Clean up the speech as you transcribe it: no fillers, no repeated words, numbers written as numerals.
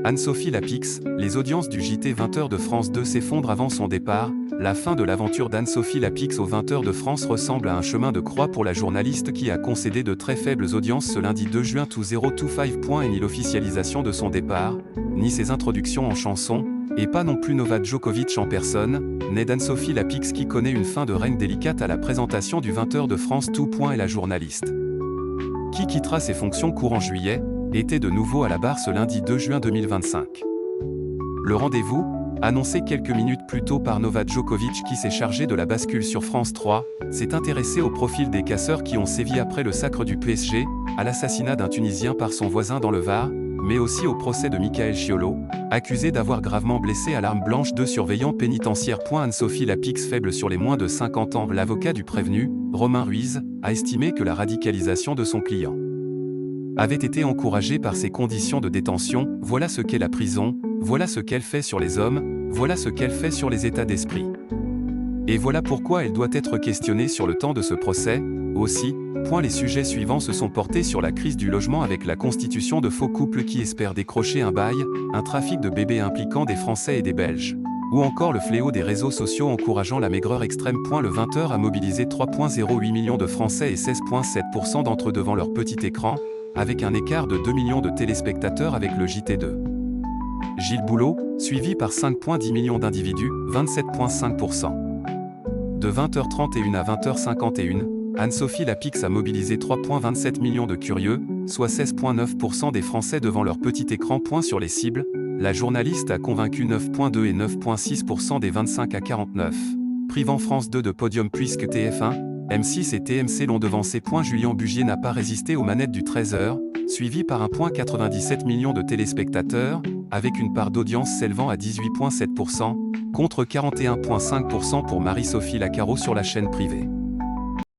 Anne-Sophie Lapix, les audiences du JT 20h de France 2 s'effondrent avant son départ. La fin de l'aventure d'Anne-Sophie Lapix aux 20h de France ressemble à un chemin de croix pour la journaliste qui a concédé de très faibles audiences ce lundi 2 juin 2025. Ni l'officialisation de son départ, ni ses introductions en chansons, et pas non plus Novak Djokovic en personne, n'est d'Anne-Sophie Lapix qui connaît une fin de règne délicate à la présentation du 20h de France 2. Et la journaliste, qui quittera ses fonctions courant juillet, était de nouveau à la barre ce lundi 2 juin 2025. Le rendez-vous, annoncé quelques minutes plus tôt par Novak Djokovic qui s'est chargé de la bascule sur France 3, s'est intéressé au profil des casseurs qui ont sévi après le sacre du PSG, à l'assassinat d'un Tunisien par son voisin dans le Var, mais aussi au procès de Michael Chiolo, accusé d'avoir gravement blessé à l'arme blanche deux surveillants pénitentiaires. Anne-Sophie Lapix, faible sur les moins de 50 ans, l'avocat du prévenu, Romain Ruiz, a estimé que la radicalisation de son client avait été encouragée par ses conditions de détention. Voilà ce qu'est la prison, voilà ce qu'elle fait sur les hommes, voilà ce qu'elle fait sur les états d'esprit. Et voilà pourquoi elle doit être questionnée sur le temps de ce procès. Aussi, les sujets suivants se sont portés sur la crise du logement avec la constitution de faux couples qui espèrent décrocher un bail, un trafic de bébés impliquant des Français et des Belges, ou encore le fléau des réseaux sociaux encourageant la maigreur extrême. Le 20h a mobilisé 3,08 millions de Français et 16,7% d'entre eux devant leur petit écran, avec un écart de 2 millions de téléspectateurs avec le JT2. Gilles Boulot, suivi par 5,10 millions d'individus, 27,5%. De 20h31 à 20h51, Anne-Sophie Lapix a mobilisé 3,27 millions de curieux, soit 16,9% des Français devant leur petit écran. Sur les cibles, la journaliste a convaincu 9,2 et 9,6% des 25 à 49, privant France 2 de podium puisque TF1, M6 et TMC l'ont devancé. Julien Bugier n'a pas résisté aux manettes du 13h, suivi par 1,97 million de téléspectateurs, avec une part d'audience s'élevant à 18,7%, contre 41,5% pour Marie-Sophie Lacaro sur la chaîne privée.